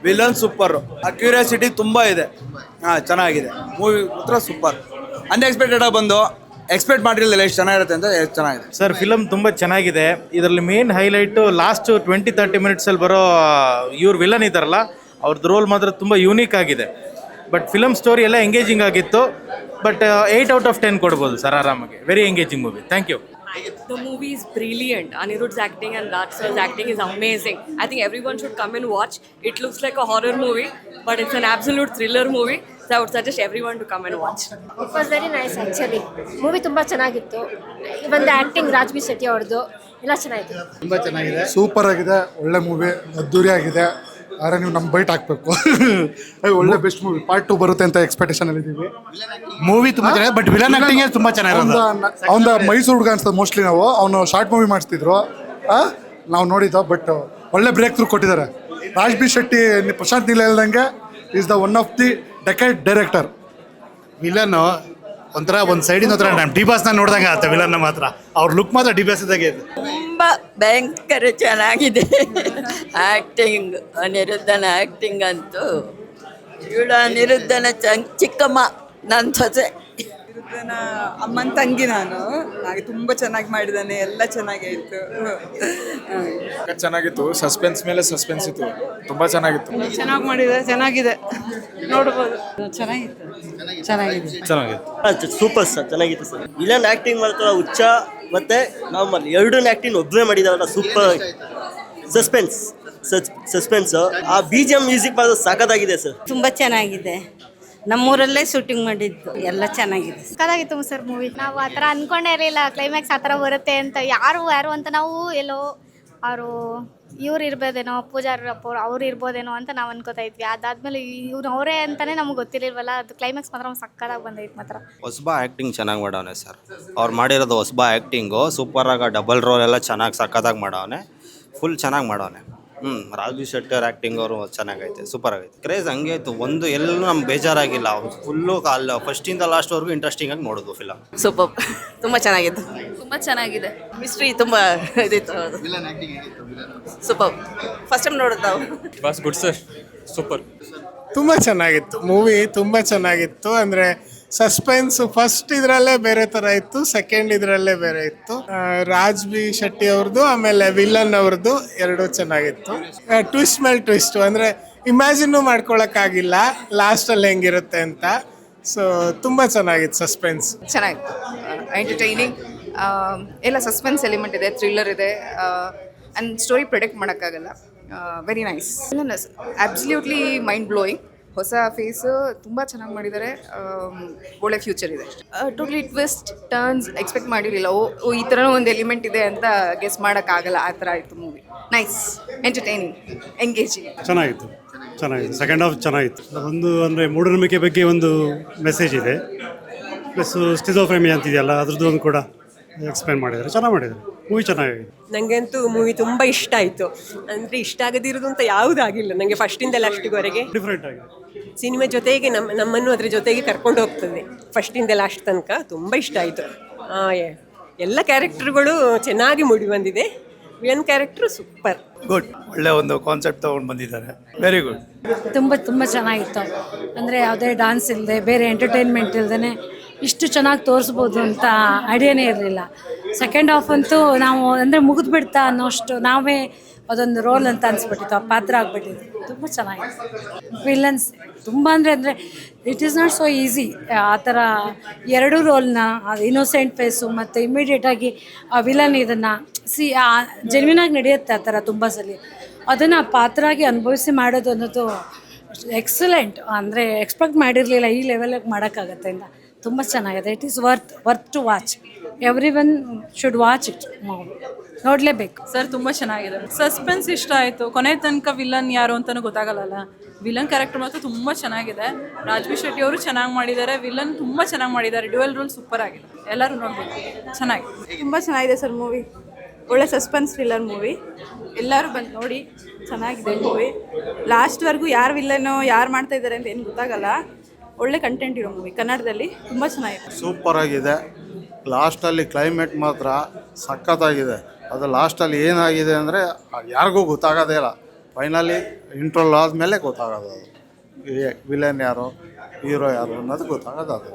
Villain super, ಅಕ್ಯುರಿಯಾಸಿಟಿ ತುಂಬ ಇದೆ. ಚೆನ್ನಾಗಿದೆ ಮೂವಿ ಮಾತ್ರ ಸೂಪರ್. ಅನ್ಎಕ್ಸ್ಪೆಕ್ಟೆಡ್ ಆಗಿ ಬಂದು ಎಕ್ಸ್ಪೆಕ್ಟ್ ಮಾಡಿರಲಿಲ್ಲ ಎಷ್ಟು ಚೆನ್ನಾಗಿರುತ್ತೆ ಅಂತ. ಎಷ್ಟು ಚೆನ್ನಾಗಿದೆ ಸರ್, ಫಿಲಮ್ ತುಂಬ ಚೆನ್ನಾಗಿದೆ. ಇದರಲ್ಲಿ ಮೇನ್ ಹೈಲೈಟು ಲಾಸ್ಟ್ 20-30 ಮಿನಿಟ್ಸಲ್ಲಿ ಬರೋ ಇವ್ರು ವಿಲನ್ ಇದ್ದಾರಲ್ಲ, ಅವ್ರದ್ದು ರೋಲ್ ಮಾತ್ರ ತುಂಬ ಯೂನಿಕ್ ಆಗಿದೆ. ಬಟ್ ಫಿಲಮ್ ಸ್ಟೋರಿ ಎಲ್ಲ ಎಂಗೇಜಿಂಗ್ ಆಗಿತ್ತು. ಬಟ್ 8 out of 10 ಕೊಡ್ಬೋದು ಸರ್ ಆರಾಮಾಗಿ. Very engaging movie. Thank you. The movie is brilliant. Anirudh's acting and Raj sir's acting is amazing. I think everyone should come and watch. It looks like a horror movie, but it's an absolute thriller movie. So I would suggest everyone to come and watch. It was very nice actually. Movie ತುಂಬಾ ಚೆನ್ನಾಗಿತ್ತು. Even the acting Raj B Shetty ಅವರದು ಎಲ್ಲ ಚೆನ್ನಾಗಿತ್ತು. ತುಂಬಾ ಚೆನ್ನಾಗಿದೆ, super ಆಗಿದೆ, ಒಳ್ಳೆ movie, ಅದ್ದೂರಿ ಆಗಿದೆ. ಆದರೆ ನೀವು ನಮ್ಮ ಬೈಟ್ ಹಾಕ್ಬೇಕು. ಒಳ್ಳೆ ಬೆಸ್ಟ್ ಮೂವಿ. ಪಾರ್ಟ್ 2 ಬರುತ್ತೆ ಅಂತ ಎಕ್ಸ್ಪೆಕ್ಟೇಷನ್ ಅಲ್ಲಿ ಇದ್ದೀವಿ. ಮೂವಿ ತುಂಬಾ ಚೆನ್ನಾಗಿದೆ, ಬಟ್ ವಿಲನ್ ಆಕ್ಟಿಂಗ್ ತುಂಬಾ ಚೆನ್ನಾಗಿರೋದು. ಅವನ ಮೈಸೂರು ಹುಡುಗ ಅನ್ಸ್ತದೆ ಮೋಸ್ಟ್ಲಿ. ಅವನು ಶಾರ್ಟ್ ಮೂವಿ ಮಾಡಿಸ್ತಿದ್ರು, ನಾವು ನೋಡಿದ್ದು. ಬಟ್ ಒಳ್ಳೆ ಬ್ರೇಕ್ ಥ್ರೂ ಕೊಟ್ಟಿದ್ದಾರೆ. ರಾಜ್ಬಿ ಶೆಟ್ಟಿ, ಪ್ರಶಾಂತ್ ನೀಲ್ ಹೇಳ್ದಂಗೆ is the one of the decade director. Villain ಒಂಥರ ಒಂದು ಸೈಡಿನ ಹತ್ರ ನಮ್ಮ ಡಿ ಬಾಸ್ನ ನೋಡ್ದಂಗೆ ಆಗುತ್ತೆ. ವಿಲನ್ ಮಾತ್ರ ಅವ್ರ ಲುಕ್ ಮಾತ್ರ ಡಿ ಬಾಸ್ ಇದ್ದಾಗೆ ಇದೆ. ತುಂಬ ಭಯಂಕರ ಚೆನ್ನಾಗಿದೆ ಆ್ಯಕ್ಟಿಂಗ್. ಅನಿರುದ್ಧನ ಆ್ಯಕ್ಟಿಂಗ್ ಅಂತೂ, ಇವಳು ಅನಿರುದ್ಧನ ಚಿಕ್ಕಮ್ಮ, ನನ್ನ ಸೊಸೆ. ಅನಿರುದ್ಧನ ಅಮ್ಮನ ತಂಗಿ ನಾನು. ಹಾಗೆ ತುಂಬ ಚೆನ್ನಾಗಿ ಮಾಡಿದ್ದಾನೆ, ಎಲ್ಲ ಚೆನ್ನಾಗೇ ಇತ್ತು. ಚೆನ್ನಾಗಿತ್ತು. ಸಸ್ಪೆನ್ಸ್ ಮೇಲೆ ಸಸ್ಪೆನ್ಸ್ ಇತ್ತು. ತುಂಬ ಚೆನ್ನಾಗಿತ್ತು. ಚೆನ್ನಾಗಿ ಮಾಡಿದ್ದಾರೆ, ಚೆನ್ನಾಗಿದೆ, ನೋಡ್ಬೋದು. ಚೆನ್ನಾಗಿತ್ತು, ಚೆನ್ನಾಗಿದೆ. ಸೂಪರ್ ಸರ್, ಚೆನ್ನಾಗಿತ್ತು ಸರ್. ವಿಲನ್ ಆ್ಯಕ್ಟಿಂಗ್ ಮಾಡ್ತಾರೆ ಹುಚ್ಚ ಮತ್ತೆ ನಾರ್ಮಲ್ ಎರಡನ್ನ ಆ್ಯಕ್ಟಿಂಗ್ ಒಬ್ಬರೇ ಮಾಡಿದಾರಲ್ಲ, ಸೂಪರ್. ಸಸ್ಪೆನ್ಸ್ ಆ BGM ಮ್ಯೂಸಿಕ್ ಮಾತ್ರ ಸಾಕಾಗಿದೆ ಸರ್. ತುಂಬ ಚೆನ್ನಾಗಿದೆ. ನಮ್ಮೂರಲ್ಲೇ ಶೂಟಿಂಗ್ ಮಾಡಿದ್ದು, ಎಲ್ಲ ಚೆನ್ನಾಗಿದೆ. ಸಕ್ಕತ್ತಾಗಿತ್ತು ಸರ್ ಮೂವಿ. ನಾವು ಆ ಥರ ಅಂದ್ಕೊಂಡೇ ಇರಲಿಲ್ಲ ಕ್ಲೈಮ್ಯಾಕ್ಸ್ ಆ ಥರ ಬರುತ್ತೆ ಅಂತ. ಯಾರು ಅಂತ ನಾವು ಎಲ್ಲೋ ಅವರು ಇವ್ರು ಇರ್ಬೋದೇನೋ, ಪೂಜಾರ ಅವ್ರು ಇರ್ಬೋದೇನೋ ಅಂತ ನಾವು ಅನ್ಕೋತಾ ಇದ್ವಿ. ಅದಾದ್ಮೇಲೆ ಇವ್ರು ಅವರೇ ಅಂತಾನೆ ನಮ್ಗೆ ಗೊತ್ತಿರಲಿಲ್ವಲ್ಲ. ಅದು ಕ್ಲೈಮ್ಯಾಕ್ಸ್ ಮಾತ್ರ ಸಕ್ಕತ್ತಾಗಿ ಬಂದೈತೆ ಮಾತ್ರ. ಹೊಸಬ ಆ್ಯಕ್ಟಿಂಗ್ ಚೆನ್ನಾಗಿ ಮಾಡವನೆ ಸರ್. ಅವ್ರು ಮಾಡಿರೋದು ಹೊಸಬ ಆ್ಯಕ್ಟಿಂಗು ಸೂಪರಾಗಿ, ಡಬಲ್ ರೋಲ್ ಎಲ್ಲ ಚೆನ್ನಾಗಿ ಸಕ್ಕತ್ತಾಗಿ ಮಾಡವನೆ, ಫುಲ್ ಚೆನ್ನಾಗಿ ಮಾಡವನೆ. ರಾಜ್ಬಿ ಶೆಟ್ಟಿ ಅವ್ರ ಆ್ಯಕ್ಟಿಂಗ್ ಅವರು ಚೆನ್ನಾಗೈತೆ, ಸೂಪರ್ ಆಗೈತೆ. ಕ್ರೇಜ್ ಹಂಗೆ ಇತ್ತು, ಒಂದು ಎಲ್ಲೂ ನಮ್ಗೆ ಬೇಜಾರಾಗಿಲ್ಲ. ಫುಲ್ಲು ಫಸ್ಟಿಂದ ಲಾಸ್ಟ್ವರೆಗೂ ಇಂಟ್ರೆಸ್ಟಿಂಗ್ ಆಗಿ ನೋಡೋದು ಫಿಲಮ್. ಸೂಪರ್, ತುಂಬ ಚೆನ್ನಾಗಿತ್ತು. ತುಂಬ ಚೆನ್ನಾಗಿದೆ. ಮಿಸ್ಟ್ರಿ ತುಂಬ ಇದಿತ್ತು. ಸೂಪರ್, ಫಸ್ಟ್ ಟೈಮ್ ನೋಡೋದು ನಾವು. Boss good sir, super. ತುಂಬ ಚೆನ್ನಾಗಿತ್ತು ಮೂವಿ, ತುಂಬ ಚೆನ್ನಾಗಿತ್ತು. ಅಂದರೆ ಸಸ್ಪೆನ್ಸ್ ಫಸ್ಟ್ ಇದರಲ್ಲೇ ಬೇರೆ ಥರ ಇತ್ತು, ಸೆಕೆಂಡ್ ಇದರಲ್ಲೇ ಬೇರೆ ಇತ್ತು. ರಾಜ್ಬಿ ಶೆಟ್ಟಿ ಅವ್ರದ್ದು ಆಮೇಲೆ ವಿಲನ್ ಅವ್ರದ್ದು ಎರಡೂ ಚೆನ್ನಾಗಿತ್ತು. ಟ್ವಿಸ್ಟ್ ಮೇಲೆ ಟ್ವಿಸ್ಟು, ಅಂದರೆ ಇಮ್ಯಾಜಿನ್ನು ಮಾಡ್ಕೊಳಕ್ಕಾಗಿಲ್ಲ ಲಾಸ್ಟಲ್ಲಿ ಹೆಂಗಿರುತ್ತೆ ಅಂತ. ಸೊ ತುಂಬ ಚೆನ್ನಾಗಿತ್ತು ಸಸ್ಪೆನ್ಸ್. ಚೆನ್ನಾಗಿತ್ತು, ಎಂಟರ್ಟೈನಿಂಗ್. ಎಲ್ಲ ಸಸ್ಪೆನ್ಸ್ ಎಲಿಮೆಂಟ್ ಇದೆ, ಥ್ರಿಲ್ಲರ್ ಇದೆ, ಆ್ಯಂಡ್ ಸ್ಟೋರಿ ಪ್ರೆಡಿಕ್ಟ್ ಮಾಡೋಕ್ಕಾಗಲ್ಲ. Very nice. Absolutely mind blowing. ಹೊಸ ಫೇಸು ತುಂಬ ಚೆನ್ನಾಗಿ ಮಾಡಿದ್ದಾರೆ. ಒಳ್ಳೆ ಫ್ಯೂಚರ್ ಇದೆ. ಟೋಟ್ಲಿ ಟ್ವಿಸ್ಟ್ ಟರ್ನ್ಸ್ ಎಕ್ಸ್ಪೆಕ್ಟ್ ಮಾಡಿರಲಿಲ್ಲ. ಈ ಥರನೂ ಒಂದು ಎಲಿಮೆಂಟ್ ಇದೆ ಅಂತ ಗೆಸ್ ಮಾಡೋಕ್ಕಾಗಲ್ಲ, ಆ ಥರ ಆಯಿತು ಮೂವಿ. Nice, entertaining, engaging. ಚೆನ್ನಾಗಿತ್ತು. ಸೆಕೆಂಡ್ ಹಾಫ್ ಚೆನ್ನಾಗಿತ್ತು. ಒಂದು ಅಂದರೆ ಮೂಢನಂಬಿಕೆ ಬಗ್ಗೆ ಒಂದು ಮೆಸೇಜ್ ಇದೆ, ಪ್ಲಸ್ ಸ್ಟಿಜೋಫ್ರೆಮಿ ಅಂತಿದೆಯಲ್ಲ ಅದ್ರದ್ದು ಒಂದು ಕೂಡ ಎಕ್ಸ್ಪ್ಲೇನ್ ಮಾಡಿದ್ದಾರೆ. ಚೆನ್ನಾಗಿ ಮಾಡಿದ್ದಾರೆ, ಮೂವಿ ಚೆನ್ನಾಗಿದೆ. ನನಗಂತೂ ಮೂವಿ ತುಂಬ ಇಷ್ಟ ಆಯಿತು. ಅಂದರೆ ಇಷ್ಟ ಆಗದಿರೋದು ಅಂತ ಯಾವುದಾಗಿಲ್ಲ ನನಗೆ. ಫಸ್ಟಿಂದ ಲಾಸ್ಟಿವರೆಗೆ ಡಿಫ್ರೆಂಟ್ ಆಗಿದೆ. ಸಿನಿಮಾ ಜೊತೆಗೆ ನಮ್ಮನ್ನು ಅದ್ರ ಜೊತೆಗೆ ಕರ್ಕೊಂಡು ಹೋಗ್ತದೆ. ಫಸ್ಟಿಂದ ಲಾಸ್ಟ್ ತನಕ ತುಂಬ ಇಷ್ಟ ಆಯಿತು. ಎಲ್ಲ ಕ್ಯಾರೆಕ್ಟರ್ಗಳು ಚೆನ್ನಾಗಿ ಮೂಡಿ ಬಂದಿದೆ. Villain character super, good. ಒಳ್ಳೆ ಒಂದು ಕಾನ್ಸೆಪ್ಟ್ ತೊಗೊಂಡು ಬಂದಿದ್ದಾರೆ. Very good. ತುಂಬ ಚೆನ್ನಾಗಿತ್ತು. ಅಂದರೆ ಯಾವುದೇ ಡಾನ್ಸ್ ಇಲ್ಲದೆ, ಬೇರೆ ಎಂಟರ್ಟೈನ್ಮೆಂಟ್ ಇಲ್ಲದೇ ಇಷ್ಟು ಚೆನ್ನಾಗಿ ತೋರಿಸ್ಬೋದು ಅಂತ ಐಡಿಯಾನೇ ಇರಲಿಲ್ಲ. ಸೆಕೆಂಡ್ ಹಾಫ್ ಅಂತೂ ನಾವು ಅಂದರೆ ಮುಗಿದ್ಬಿಡ್ತಾ ಅನ್ನೋಷ್ಟು ನಾವೇ ಅದೊಂದು ರೋಲ್ ಅಂತ ಅನಿಸ್ಬಿಟ್ಟಿತ್ತು, ಆ ಪಾತ್ರ ಆಗಿಬಿಟ್ಟಿತ್ತು. ತುಂಬ ಚೆನ್ನಾಗಿತ್ತು. ವಿಲನ್ಸ್ ತುಂಬ ಅಂದರೆ it is not so easy. ಆ ಥರ ಎರಡೂ ರೋಲ್ನ, ಇನ್ನೋಸೆಂಟ್ ಫೇಸು ಮತ್ತು ಇಮ್ಮಿಡಿಯೇಟಾಗಿ ಆ ವಿಲನ್ ಇದನ್ನು ಜೆನ್ವಿನಾಗಿ ನಡೆಯುತ್ತೆ ಆ ಥರ ತುಂಬ ಸಲ. ಅದನ್ನು ಪಾತ್ರಾಗಿ ಅನುಭವಿಸಿ ಮಾಡೋದು ಅನ್ನೋದು ಎಕ್ಸಲೆಂಟ್. ಅಂದರೆ ಎಕ್ಸ್ಪೆಕ್ಟ್ ಮಾಡಿರಲಿಲ್ಲ ಈ ಲೆವೆಲಿಗೆ ಮಾಡೋಕ್ಕಾಗತ್ತೆ ಅಂತ. ತುಂಬ ಚೆನ್ನಾಗಿದೆ. It is worth to watch. Everyone should watch it. ನೋಡಲೇಬೇಕು ಸರ್. ತುಂಬ ಚೆನ್ನಾಗಿದೆ. ಸಸ್ಪೆನ್ಸ್ ಇಷ್ಟ ಆಯಿತು. ಕೊನೆ ತನಕ ವಿಲನ್ ಯಾರು ಅಂತಲೂ ಗೊತ್ತಾಗಲ್ಲ. ವಿಲನ್ ಕ್ಯಾರೆಕ್ಟರ್ ಮಾತ್ರ ತುಂಬ ಚೆನ್ನಾಗಿದೆ. ರಾಜ್ಬಿ ಶೆಟ್ಟಿ ಅವರು ಚೆನ್ನಾಗಿ ಮಾಡಿದ್ದಾರೆ, ವಿಲನ್ ತುಂಬ ಚೆನ್ನಾಗಿ ಮಾಡಿದ್ದಾರೆ. ಡ್ಯುಯಲ್ ರೋಲ್ ಸೂಪರ್ ಆಗಿದೆ. ಎಲ್ಲರೂ ನೋಡಬೇಕು, ಚೆನ್ನಾಗಿದೆ. ತುಂಬ ಚೆನ್ನಾಗಿದೆ ಸರ್ ಮೂವಿ. ಒಳ್ಳೆ ಸಸ್ಪೆನ್ಸ್ ಥ್ರಿಲ್ಲರ್ ಮೂವಿ. ಎಲ್ಲರೂ ಬಂದು ನೋಡಿ, ಚೆನ್ನಾಗಿದೆ ಮೂವಿ. ಲಾಸ್ಟ್ವರೆಗೂ ಯಾರು ವಿಲ್ಲನೋ ಯಾರು ಮಾಡ್ತಾ ಇದ್ದಾರೆ ಅಂತ ಏನು ಗೊತ್ತಾಗಲ್ಲ. ಒಳ್ಳೆ ಕಂಟೆಂಟ್ ಇರೋ ಮೂವಿ, ಕನ್ನಡದಲ್ಲಿ ತುಂಬ ಚೆನ್ನಾಗಿದೆ. ಸೂಪರ್ ಆಗಿದೆ. ಲಾಸ್ಟಲ್ಲಿ ಕ್ಲೈಮೇಟ್ ಮಾತ್ರ ಸಖತ್ತಾಗಿದೆ. ಅದು ಲಾಸ್ಟಲ್ಲಿ ಏನಾಗಿದೆ ಅಂದರೆ ಯಾರಿಗೂ ಗೊತ್ತಾಗೋದೇ ಇಲ್ಲ. ಫೈನಲಿ ಇಂಟ್ರೋಲ್ ಆದಮೇಲೆ ಗೊತ್ತಾಗೋದು ಅದು ವಿಲನ್ ಯಾರು ಹೀರೋ ಯಾರು ಅನ್ನೋದು ಗೊತ್ತಾಗೋದು ಅದು.